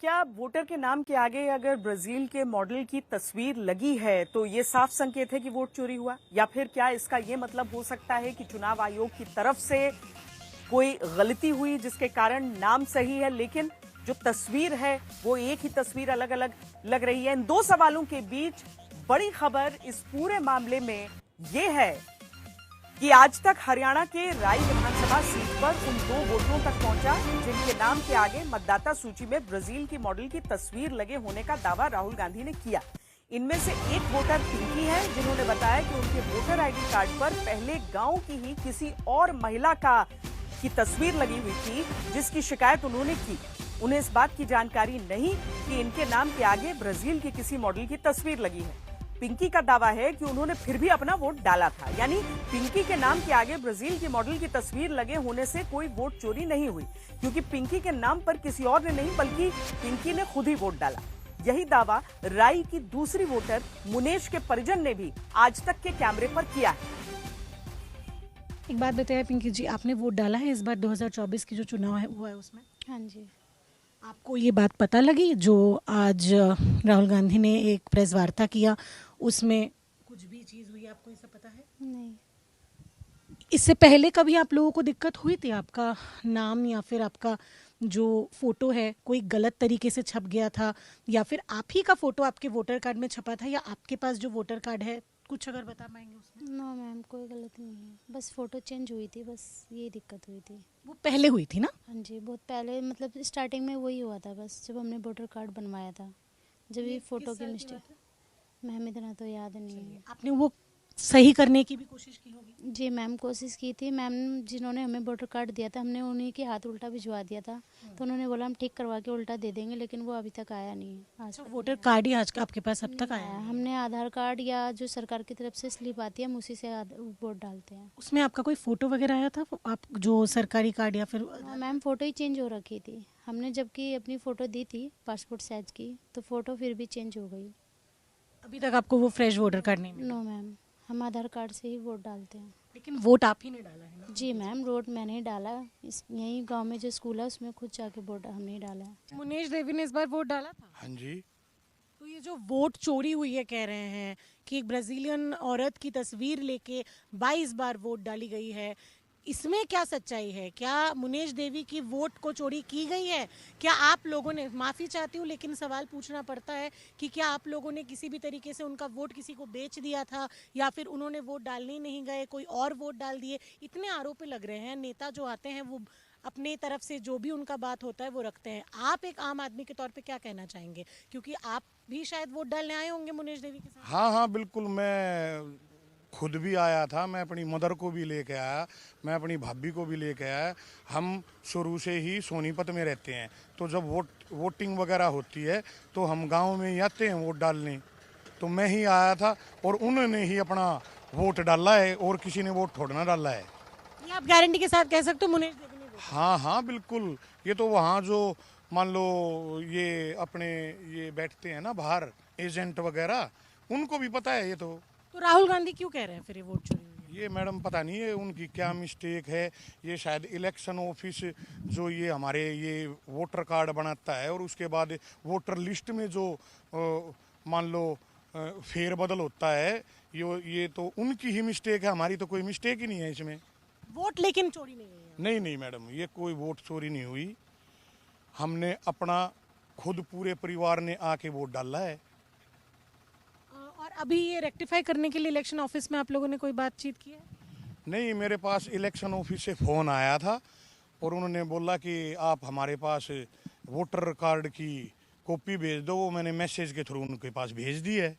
क्या वोटर के नाम के आगे अगर ब्राजील के मॉडल की तस्वीर लगी है तो ये साफ संकेत है कि वोट चोरी हुआ, या फिर क्या इसका ये मतलब हो सकता है कि चुनाव आयोग की तरफ से कोई गलती हुई जिसके कारण नाम सही है लेकिन जो तस्वीर है वो एक ही तस्वीर अलग अलग लग रही है। इन दो सवालों के बीच बड़ी खबर इस पूरे मामले में ये है कि आज तक हरियाणा के राई विधानसभा सीट पर उन दो वोटरों तक पहुंचा जिनके नाम के आगे मतदाता सूची में ब्राजील की मॉडल की तस्वीर लगे होने का दावा राहुल गांधी ने किया। इनमें से एक वोटर पिंकी है जिन्होंने बताया कि उनके वोटर आईडी कार्ड पर पहले गांव की ही किसी और महिला की तस्वीर लगी हुई थी जिसकी शिकायत उन्होंने की। उन्हें इस बात की जानकारी नहीं कि इनके नाम के आगे ब्राजील की किसी मॉडल की तस्वीर लगी है। पिंकी का दावा है कि उन्होंने फिर भी अपना वोट डाला था, यानी पिंकी के नाम के आगे ब्राजील की मॉडल की तस्वीर लगे होने से कोई वोट चोरी नहीं हुई, क्योंकि पिंकी के नाम पर किसी और ने नहीं बल्कि पिंकी ने खुद ही वोट डाला। यही दावा राई की दूसरी वोटर मुनेश के परिजन ने भी आज तक के कैमरे पर किया है। एक बात बताइए पिंकी जी, आपने वोट डाला है इस बार 2024 की जो चुनाव है हुआ है उसमें? हाँ जी। आपको ये बात पता लगी जो आज राहुल गांधी ने एक प्रेस वार्ता किया उसमें कुछ भी चीज हुई, आपको ये सब पता है? नहीं। इससे पहले कभी आप लोगों को दिक्कत हुई थी? आपका नाम या फिर आपका जो फोटो है कोई गलत तरीके से छप गया था, या फिर आप ही का फोटो आपके वोटर कार्ड में छपा था, या आपके पास जो वोटर कार्ड है कुछ अगर बता पाएंगे उसमें? नो मैम, कोई गलती नहीं है, बस फ़ोटो चेंज हुई थी, बस यही दिक्कत हुई थी। वो पहले हुई थी ना? हाँ जी, बहुत पहले, मतलब स्टार्टिंग में वही हुआ था, बस जब हमने वोटर कार्ड बनवाया था, जब ये फ़ोटो की मिस्टेक। मैम इतना तो याद नहीं है। आपने वो सही करने की भी कोशिश की होगी? जी मैम, कोशिश की थी। मैम जिन्होंने हमें वोटर कार्ड दिया था, हमने उन्हीं के हाथ उल्टा भिजवा दिया था, तो उन्होंने बोला हम ठीक करवा के उल्टा दे देंगे, लेकिन वो अभी तक आया नहीं है। आज वोटर कार्ड ही आज का आपके पास अब तक आया आया। है? हमने आधार कार्ड या जो सरकार की तरफ से स्लिप आती है हम उसी से वोट डालते हैं। उसमें आपका कोई फोटो वगैरह आया था, आप जो सरकारी कार्ड या फिर? मैम फ़ोटो ही चेंज हो रखी थी हमने, जबकि अपनी फ़ोटो दी थी पासपोर्ट साइज की, तो फ़ोटो फिर भी चेंज हो गई। अभी तक आपको वो फ्रेश वोटर कार्ड नहीं मिला? नो मैम, हम आधार कार्ड से ही वोट डालते हैं। लेकिन वोट आप ही ने डाला है ना? जी मैम, वोट मैंने ही डाला। इस यहीं गांव में जो स्कूल है उसमें खुद जाके वोट हमने ही डाला है। मुनेश देवी ने इस बार वोट डाला था? हाँ जी। तो ये जो वोट चोरी हुई है, कह रहे हैं कि एक ब्राजीलियन औरत की तस्वीर लेके 22 बार वोट डाली गई है, इसमें क्या सच्चाई है? क्या मुनेश देवी की वोट को चोरी की गई है? क्या आप लोगों ने, माफ़ी चाहती हूँ लेकिन सवाल पूछना पड़ता है कि क्या आप लोगों ने किसी भी तरीके से उनका वोट किसी को बेच दिया था, या फिर उन्होंने वोट डालने ही नहीं गए, कोई और वोट डाल दिए? इतने आरोप लग रहे हैं। नेता जो आते हैं वो अपने तरफ से जो भी उनका बात होता है वो रखते हैं। आप एक आम आदमी के तौर पे क्या कहना चाहेंगे, क्योंकि आप भी शायद वोट डालने आए होंगे मुनेश देवी के साथ? हाँ हाँ बिल्कुल, मैं खुद भी आया था, मैं अपनी मदर को भी लेके आया, मैं अपनी भाभी को भी लेके आया। हम शुरू से ही सोनीपत में रहते हैं, तो जब वोटिंग वगैरह होती है तो हम गांव में ही आते हैं वोट डालने, तो मैं ही आया था और उन्होंने ही अपना वोट डाला है और किसी ने वोट थोड़ा ना डाला है। ये आप गारंटी के साथ कह सकते हो मुनेश देवी ने? हाँ हाँ बिल्कुल, ये तो वहाँ जो मान लो ये अपने ये बैठते हैं ना बाहर एजेंट वगैरह, उनको भी पता है ये तो। राहुल गांधी क्यों कह रहे हैं फिर ये वोट चोरी हुई है? ये मैडम पता नहीं है उनकी क्या मिस्टेक है। ये शायद इलेक्शन ऑफिस जो ये हमारे ये वोटर कार्ड बनाता है और उसके बाद वोटर लिस्ट में जो मान लो फेरबदल होता है, ये तो उनकी ही मिस्टेक है, हमारी तो कोई मिस्टेक ही नहीं है इसमें। वोट लेकिन चोरी नहीं हुई है? नहीं नहीं मैडम, ये कोई वोट चोरी नहीं हुई। हमने अपना खुद पूरे परिवार ने आके वोट डाला है। और अभी ये रेक्टिफाई करने के लिए इलेक्शन ऑफिस में आप लोगों ने कोई बातचीत की है? नहीं, मेरे पास इलेक्शन ऑफिस से फ़ोन आया था और उन्होंने बोला कि आप हमारे पास वोटर कार्ड की कॉपी भेज दो, वो मैंने मैसेज के थ्रू उनके पास भेज दी है।